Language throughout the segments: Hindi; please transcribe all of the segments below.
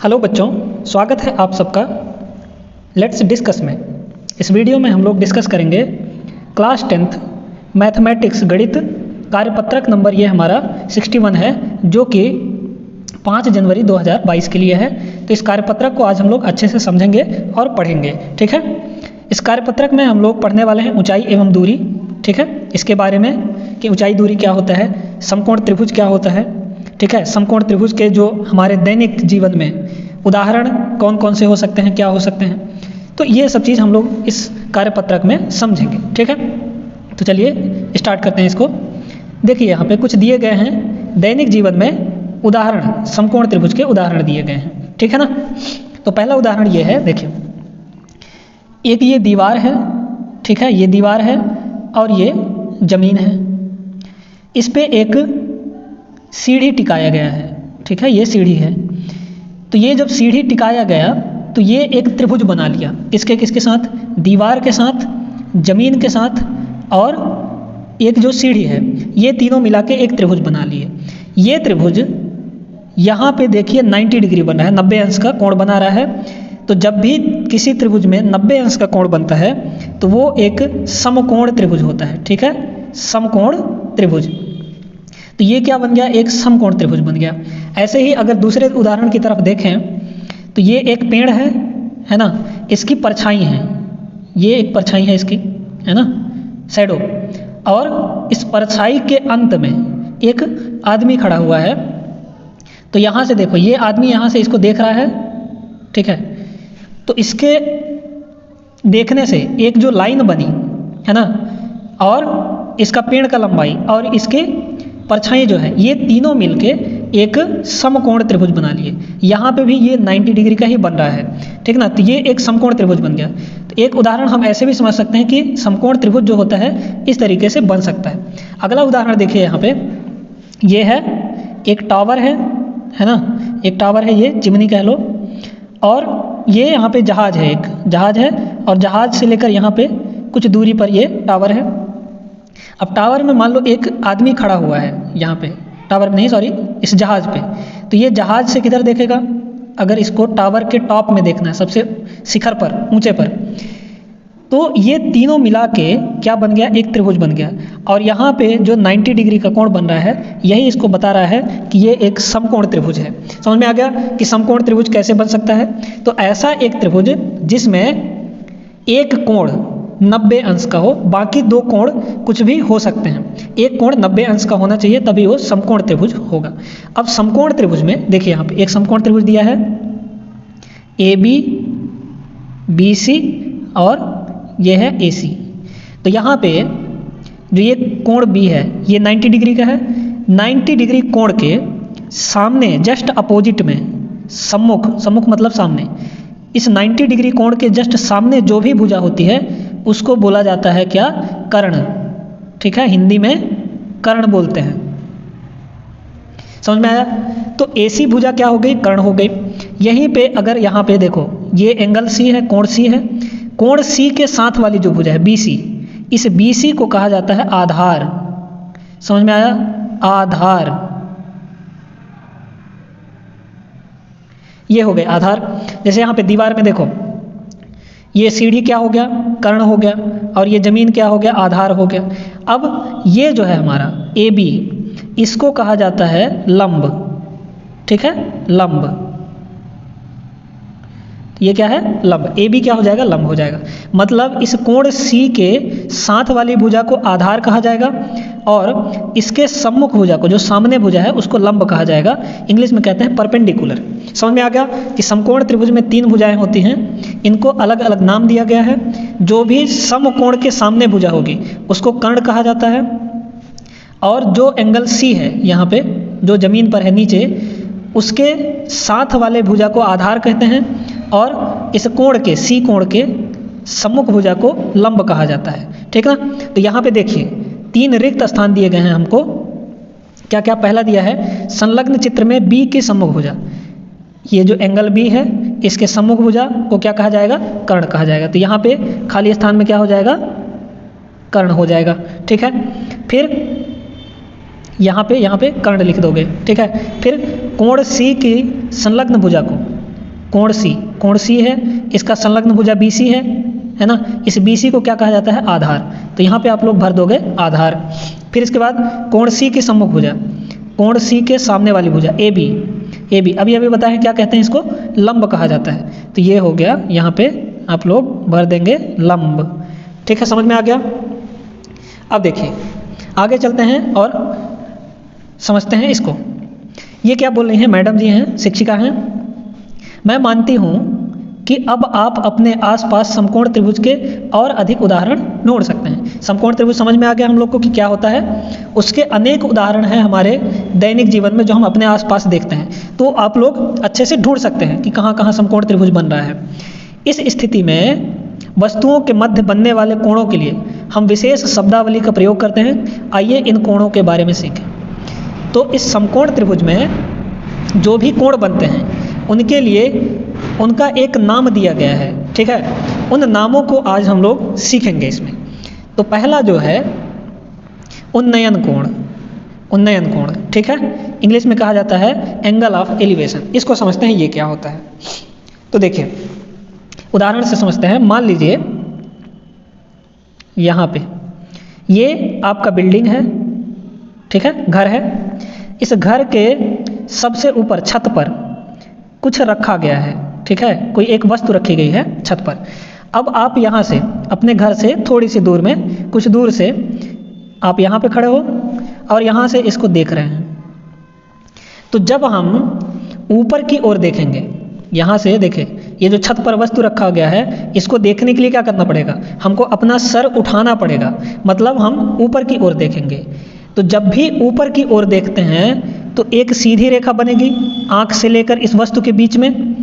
हेलो बच्चों, स्वागत है आप सबका लेट्स डिस्कस में। इस वीडियो में हम लोग डिस्कस करेंगे क्लास 10th मैथमेटिक्स गणित कार्यपत्रक नंबर ये हमारा 61 है, जो कि 5 जनवरी 2022 के लिए है। तो इस कार्यपत्रक को आज हम लोग अच्छे से समझेंगे और पढ़ेंगे, ठीक है। इस कार्यपत्रक में हम लोग पढ़ने वाले हैं ऊंचाई एवं दूरी, ठीक है। इसके बारे में कि ऊंचाई दूरी क्या होता है, समकोण त्रिभुज क्या होता है, ठीक है। समकोण त्रिभुज के जो हमारे दैनिक जीवन में उदाहरण कौन कौन से हो सकते हैं, क्या हो सकते हैं, तो ये सब चीज़ हम लोग इस कार्यपत्रक में समझेंगे, ठीक है। तो चलिए स्टार्ट करते हैं इसको। देखिए यहाँ पे कुछ दिए गए हैं दैनिक जीवन में उदाहरण, समकोण त्रिभुज के उदाहरण दिए गए हैं, ठीक है ना। तो पहला उदाहरण ये है, देखिए एक ये दीवार है, ठीक है, ये दीवार है और ये जमीन है। इस पे एक सीढ़ी टिकाया गया है, ठीक है, ये सीढ़ी है। तो ये जब सीढ़ी टिकाया गया तो ये एक त्रिभुज बना लिया, किसके साथ, दीवार के साथ, जमीन के साथ और एक जो सीढ़ी है, ये तीनों मिला के एक त्रिभुज बना लिए। ये त्रिभुज यहाँ पे देखिए 90 डिग्री बन रहा है, 90 अंश का कोण बना रहा है। तो जब भी किसी त्रिभुज में 90 अंश का कोण बनता है तो वो एक समकोण त्रिभुज होता है, ठीक है, समकोण त्रिभुज। तो ये क्या बन गया, एक समकोण त्रिभुज बन गया। ऐसे ही अगर दूसरे उदाहरण की तरफ देखें तो ये एक पेड़ है ना, इसकी परछाई है, ये एक परछाई है इसकी, है ना, शैडो। और इस परछाई के अंत में एक आदमी खड़ा हुआ है। तो यहाँ से देखो, ये आदमी यहाँ से इसको देख रहा है, ठीक है। तो इसके देखने से एक जो लाइन बनी है ना, और इसका पेड़ का लंबाई और इसके परछाई जो है, ये तीनों मिलके एक समकोण त्रिभुज बना लिए। यहाँ पे भी ये 90 डिग्री का ही बन रहा है, ठीक ना। तो ये एक समकोण त्रिभुज बन गया। तो एक उदाहरण हम ऐसे भी समझ सकते हैं कि समकोण त्रिभुज जो होता है इस तरीके से बन सकता है। अगला उदाहरण देखिए, यहाँ पे ये है एक टावर है ना, एक टावर है, ये चिमनी कह लो। और ये यहाँ पे जहाज है, एक जहाज है और जहाज से लेकर यहाँ पे कुछ दूरी पर ये टावर है। अब टावर में मान लो एक आदमी खड़ा हुआ है, यहाँ पे टावर में नहीं, सॉरी, इस जहाज पे। तो ये जहाज से किधर देखेगा, अगर इसको टावर के टॉप में देखना है, सबसे शिखर पर, ऊंचे पर, तो ये तीनों मिला के क्या बन गया, एक त्रिभुज बन गया। और यहाँ पे जो 90 डिग्री का कोण बन रहा है, यही इसको बता रहा है कि ये एक समकोण त्रिभुज है। समझ में आ गया कि समकोण त्रिभुज कैसे बन सकता है। तो ऐसा एक त्रिभुज जिसमें एक कोण 90 अंश का हो, बाकी दो कोण कुछ भी हो सकते हैं। एक कोण 90 अंश का होना चाहिए, तभी वो समकोण त्रिभुज होगा। अब समकोण त्रिभुज में देखिए, यहाँ पे एक समकोण त्रिभुज दिया है, AB, BC और ये है AC। तो यहाँ पे जो ये कोण B है, ये 90 डिग्री का है। 90 डिग्री कोण के सामने जस्ट अपोजिट में, सम्मुख मतलब सामने, इस 90 डिग्री कोण के जस्ट सामने जो भी भुजा होती है उसको बोला जाता है क्या, कर्ण, ठीक है, हिंदी में कर्ण बोलते हैं। समझ में आया। तो AC भुजा क्या हो गई, कर्ण हो गई। यहीं पे अगर यहाँ पे देखो, ये एंगल C है, कोण C है, कोण C के साथ वाली जो भुजा है BC, इस BC को कहा जाता है आधार। समझ में आया, आधार, ये हो गए आधार। जैसे यहाँ पे दीवार में देखो, ये सीढ़ी क्या हो गया, कर्ण हो गया, और ये जमीन क्या हो गया, आधार हो गया। अब ये जो है हमारा AB, इसको कहा जाता है लंब, ठीक है, लंब। ये क्या है, लंब। AB क्या हो जाएगा, लंब हो जाएगा। मतलब इस कोण C के साथ वाली भुजा को आधार कहा जाएगा और इसके सम्मुख भुजा को, जो सामने भुजा है, उसको लंब कहा जाएगा। इंग्लिश में कहते हैं परपेंडिकुलर। समझ में आ गया कि समकोण त्रिभुज में 3 भुजाएं होती हैं, इनको अलग अलग नाम दिया गया है। जो भी समकोण के सामने भुजा होगी उसको कर्ण कहा जाता है, और जो एंगल C है यहाँ पे, जो जमीन पर है नीचे, उसके साथ वाले भुजा को आधार कहते हैं, और इस कोण के, C कोण के सम्मुख भुजा को लंब कहा जाता है, ठीक है ना। तो यहाँ पे देखिए 3 रिक्त स्थान दिए गए हैं हमको। क्या क्या पहला दिया है, संलग्न चित्र में B की सम्मुख भुजा, ये जो एंगल B है, इसके सम्मुख भुजा को क्या कहा जाएगा, कर्ण कहा जाएगा। तो यहाँ पे खाली स्थान में क्या हो जाएगा, कर्ण हो जाएगा, ठीक है। फिर यहाँ पे कर्ण लिख दोगे, ठीक है। फिर कोण C की संलग्न भुजा को कोण सी है, इसका संलग्न भुजा BC है ना। इस BC को क्या कहा जाता है? आधार। तो यहाँ पे आप लोग भर दोगे आधार। फिर इसके बाद कोण C की सम्मुख भुजा, कोण C के सामने वाली भुजा AB, अभी बताया क्या कहते हैं इसको? लंब कहा जाता है। तो ये हो गया, यहाँ पे आप लोग भर देंगे लंब। ठीक है, समझ में आ गया। अब देखिए आगे चलते हैं और समझते हैं इसको। ये क्या बोल रही हैं मैडम जी हैं, शिक्षिका हैं। मैं मानती हूँ कि अब आप अपने आसपास समकोण त्रिभुज के और अधिक उदाहरण ढूंढ सकते हैं। समकोण त्रिभुज समझ में आ गया हम लोग को कि क्या होता है। उसके अनेक उदाहरण हैं हमारे दैनिक जीवन में जो हम अपने आसपास देखते हैं। तो आप लोग अच्छे से ढूंढ सकते हैं कि कहाँ कहाँ समकोण त्रिभुज बन रहा है। इस स्थिति में वस्तुओं के मध्य बनने वाले कोणों के लिए हम विशेष शब्दावली का प्रयोग करते हैं। आइए इन कोणों के बारे में सीखें। तो इस समकोण त्रिभुज में जो भी कोण बनते हैं उनके लिए उनका एक नाम दिया गया है। ठीक है, उन नामों को आज हम लोग सीखेंगे इसमें। तो पहला जो है उन्नयन कोण, ठीक है, इंग्लिश में कहा जाता है एंगल ऑफ एलिवेशन। इसको समझते हैं ये क्या होता है। तो देखिए उदाहरण से समझते हैं। मान लीजिए यहाँ पे ये आपका बिल्डिंग है, ठीक है, घर है। इस घर के सबसे ऊपर छत पर कुछ रखा गया है, ठीक है, कोई एक वस्तु रखी गई है छत पर। अब आप यहाँ से अपने घर से थोड़ी सी दूर में, कुछ दूर से आप यहाँ पे खड़े हो और यहाँ से इसको देख रहे हैं। तो जब हम ऊपर की ओर देखेंगे, यहाँ से देखें, ये जो छत पर वस्तु रखा गया है इसको देखने के लिए क्या करना पड़ेगा? हमको अपना सर उठाना पड़ेगा, मतलब हम ऊपर की ओर देखेंगे। तो जब भी ऊपर की ओर देखते हैं तो एक सीधी रेखा बनेगी आँख से लेकर इस वस्तु के बीच में,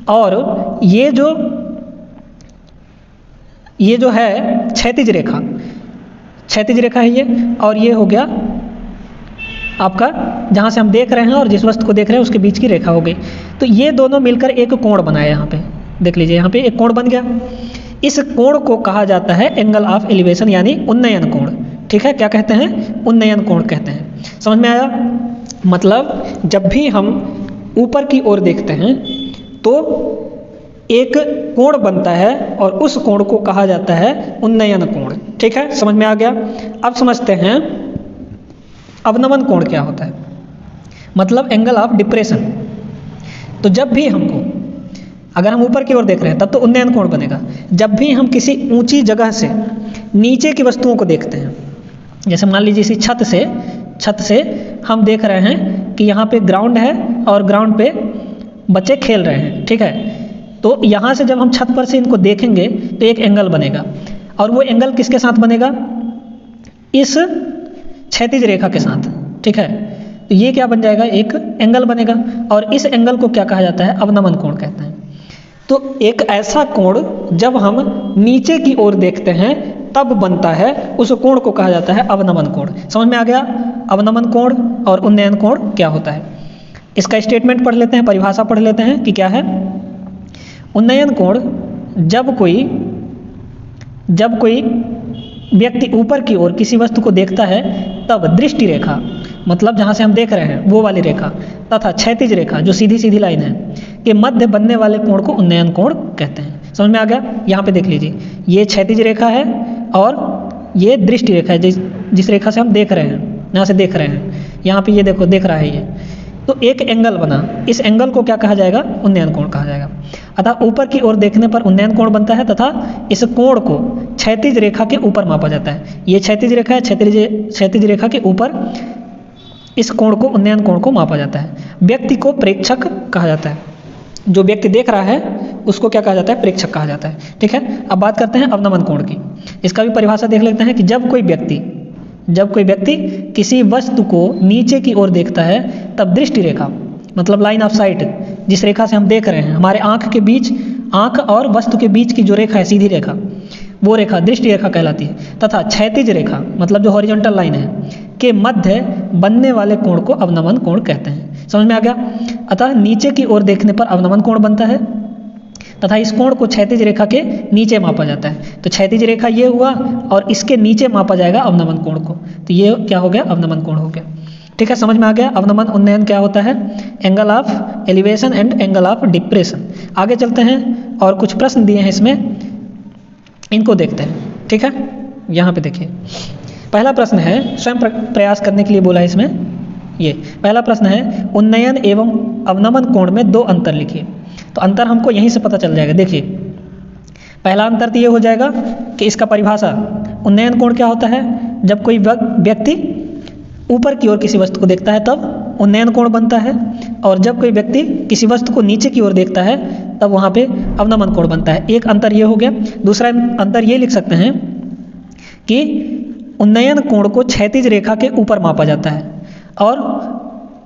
और ये जो है क्षैतिज रेखा है ये, और ये हो गया आपका जहाँ से हम देख रहे हैं और जिस वस्तु को देख रहे हैं उसके बीच की रेखा हो गई। तो ये दोनों मिलकर एक कोण बनाए। यहाँ पे देख लीजिए, यहाँ पे एक कोण बन गया। इस कोण को कहा जाता है एंगल ऑफ एलिवेशन, यानी उन्नयन कोण। ठीक है, क्या कहते हैं? उन्नयन कोण कहते हैं। समझ में आया? मतलब जब भी हम ऊपर की ओर देखते हैं तो एक कोण बनता है और उस कोण को कहा जाता है उन्नयन कोण। ठीक है, समझ में आ गया। अब समझते हैं अवनमन कोण क्या होता है, मतलब एंगल ऑफ डिप्रेशन। तो जब भी हमको, अगर हम ऊपर की ओर देख रहे हैं तब तो उन्नयन कोण बनेगा। जब भी हम किसी ऊंची जगह से नीचे की वस्तुओं को देखते हैं, जैसे मान लीजिए इसी छत से हम देख रहे हैं कि यहाँ पे ग्राउंड है और ग्राउंड पे बच्चे खेल रहे हैं, ठीक है। तो यहाँ से जब हम छत पर से इनको देखेंगे तो एक एंगल बनेगा, और वो एंगल किसके साथ बनेगा? इस क्षैतिज रेखा के साथ, ठीक है। तो ये क्या बन जाएगा? एक एंगल बनेगा, और इस एंगल को क्या कहा जाता है? अवनमन कोण कहते हैं। तो एक ऐसा कोण जब हम नीचे की ओर देखते हैं तब बनता है, उस कोण को कहा जाता है अवनमन कोण। समझ में आ गया? अवनमन कोण और उन्नयन कोण क्या होता है। इसका स्टेटमेंट पढ़ लेते हैं, परिभाषा पढ़ लेते हैं कि क्या है। उन्नयन कोण जब कोई व्यक्ति ऊपर की ओर किसी वस्तु को देखता है तब दृष्टि रेखा, मतलब जहाँ से हम देख रहे हैं वो वाली रेखा, तथा क्षैतिज रेखा जो सीधी सीधी लाइन है के मध्य बनने वाले कोण को उन्नयन कोण कहते हैं। समझ में आ गया? यहाँ पे देख लीजिए, ये क्षैतिज रेखा है और ये दृष्टि रेखा है, जिस रेखा से हम देख रहे हैं, यहाँ से देख रहे हैं, यहाँ पे ये देखो देख रहा है ये। तो एक एंगल बना, इस एंगल को क्या कहा जाएगा? उन्नयन कोण कहा जाएगा। अतः ऊपर की ओर देखने पर उन्नयन कोण बनता है, तथा इस कोण को क्षैतिज रेखा के ऊपर मापा जाता है। ये क्षैतिज रेखा है, क्षैतिज रेखा के ऊपर इस कोण को, उन्नयन कोण को मापा जाता है। व्यक्ति को प्रेक्षक कहा जाता है, जो व्यक्ति देख रहा है उसको क्या कहा जाता है? प्रेक्षक कहा जाता है। ठीक है, अब बात करते हैं अवनमन कोण की। इसका भी परिभाषा देख लेते हैं कि जब कोई व्यक्ति किसी वस्तु को नीचे की ओर देखता है तब दृष्टि रेखा, मतलब लाइन ऑफ साइट, जिस रेखा से हम देख रहे हैं, हमारे आँख और वस्तु के बीच की जो रेखा है, सीधी रेखा, वो रेखा दृष्टि रेखा कहलाती है। तथा क्षैतिज रेखा, मतलब जो हॉरिजॉन्टल लाइन है, के मध्य बनने वाले कोण को अवनमन कोण कहते हैं। समझ में आ गया? अतः नीचे की ओर देखने पर अवनमन कोण बनता है, तथा इस कोण को क्षैतिज रेखा के नीचे मापा जाता है। तो क्षैतिज रेखा ये हुआ और इसके नीचे मापा जाएगा अवनमन कोण को। तो ये क्या हो गया? अवनमन कोण हो गया। ठीक है, समझ में आ गया? अवनमन उन्नयन क्या होता है? Angle of elevation and angle of depression. आगे चलते हैं और कुछ प्रश्न दिए हैं इसमें, इनको देखते हैं। ठीक है, यहाँ पे देखिए पहला प्रश्न है, स्वयं प्रयास करने के लिए बोला है इसमें। ये पहला प्रश्न है, उन्नयन एवं अवनमन कोण में 2 अंतर लिखिए। तो अंतर हमको यहीं से पता चल जाएगा। देखिए पहला अंतर तो ये हो जाएगा कि इसका परिभाषा, उन्नयन कोण क्या होता है, जब कोई व्यक्ति ऊपर की ओर किसी वस्तु को देखता है तब उन्नयन कोण बनता है, और जब कोई व्यक्ति किसी वस्तु को नीचे की ओर देखता है तब वहाँ पे अवनमन कोण बनता है। एक अंतर ये हो गया। दूसरा अंतर ये लिख सकते हैं कि उन्नयन कोण को क्षैतिज रेखा के ऊपर मापा जाता है, और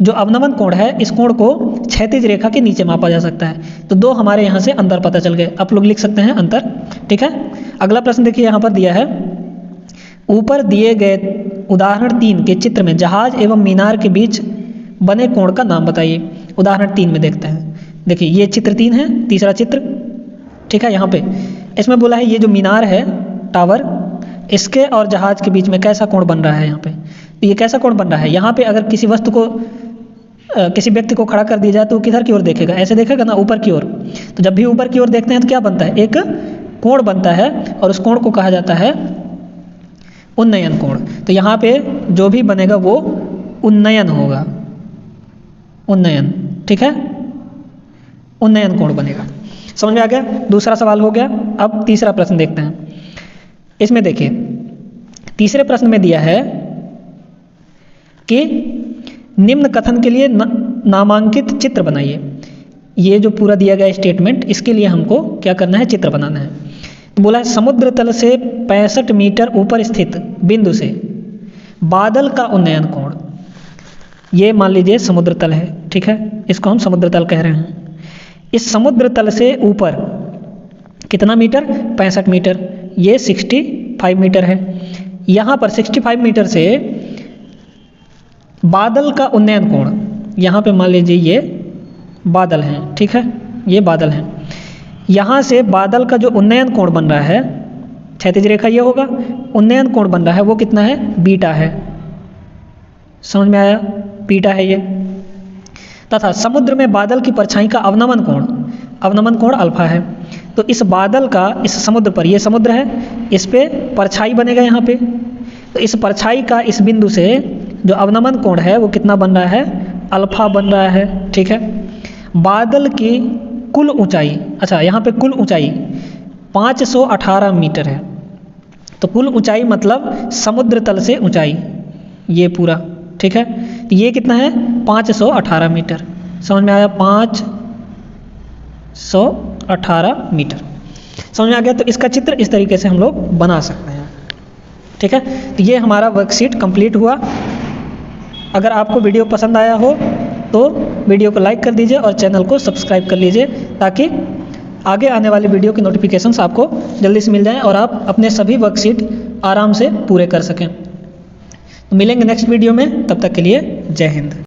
जो अवनमन कोण है इस कोण को क्षैतिज रेखा के नीचे मापा जा सकता है। तो 2 हमारे यहाँ से अंतर पता चल गए। आप लोग लिख सकते हैं अंतर। ठीक है, अगला प्रश्न देखिए यहाँ पर दिया है, ऊपर दिए गए उदाहरण 3 के चित्र में जहाज एवं मीनार के बीच बने कोण का नाम बताइए। उदाहरण 3 में देखते हैं। देखिए ये चित्र 3 है, तीसरा चित्र। ठीक है, यहाँ पे इसमें बोला है ये जो मीनार है, टावर, इसके और जहाज के बीच में कैसा कोण बन रहा है। यहाँ पे तो ये कैसा कोण बन रहा है, यहाँ पे अगर किसी वस्तु को किसी व्यक्ति को खड़ा कर दिया जाए तो किधर की ओर देखेगा, ऐसे देखेगा ना, ऊपर की ओर। तो जब भी ऊपर की ओर देखते हैं तो क्या बनता है, एक कोण बनता है, और उस कोण को कहा जाता है उन्नयन कोण। तो यहाँ पे जो भी बनेगा वो उन्नयन होगा, उन्नयन। ठीक है, उन्नयन कोण बनेगा। समझ में आ गया? दूसरा सवाल हो गया। अब तीसरा प्रश्न देखते हैं। इसमें देखिए तीसरे प्रश्न में दिया है कि निम्न कथन के लिए नामांकित चित्र बनाइए। ये जो पूरा दिया गया स्टेटमेंट, इसके लिए हमको क्या करना है, चित्र बनाना है। तो बोला है समुद्र तल से 65 मीटर ऊपर स्थित बिंदु से बादल का उन्नयन कोण। ये मान लीजिए समुद्र तल है। ठीक है, इसको हम समुद्र तल कह रहे हैं। इस समुद्र तल से ऊपर कितना मीटर, 65 मीटर। ये 65 मीटर है। यहाँ पर 65 मीटर से बादल का उन्नयन कोण, यहाँ पे मान लीजिए ये बादल हैं। ठीक है, ये बादल हैं। यहाँ से बादल का जो उन्नयन कोण बन रहा है, क्षैतिज रेखा ये होगा, उन्नयन कोण बन रहा है वो कितना है, बीटा है। समझ में आया? बीटा है ये। तथा समुद्र में बादल की परछाई का अवनमन कोण अल्फा है। तो इस बादल का इस समुद्र पर, ये समुद्र है, इस पे परछाई बनेगा यहाँ पे। तो इस परछाई का इस बिंदु से जो अवनमन कोण है वो कितना बन रहा है, अल्फा बन रहा है। ठीक है, बादल की कुल ऊंचाई, अच्छा यहाँ पे कुल ऊंचाई 518 मीटर है। तो कुल ऊंचाई मतलब समुद्र तल से ऊंचाई ये पूरा। ठीक है, तो ये कितना है, 518 मीटर। समझ में आया? 518 मीटर। समझ में आ गया? तो इसका चित्र इस तरीके से हम लोग बना सकते हैं। ठीक है, तो ये हमारा वर्कशीट कंप्लीट हुआ। अगर आपको वीडियो पसंद आया हो तो वीडियो को लाइक कर दीजिए और चैनल को सब्सक्राइब कर लीजिए, ताकि आगे आने वाले वीडियो के नोटिफिकेशंस आपको जल्दी से मिल जाएं और आप अपने सभी वर्कशीट आराम से पूरे कर सकें। तो मिलेंगे नेक्स्ट वीडियो में, तब तक के लिए जय हिंद।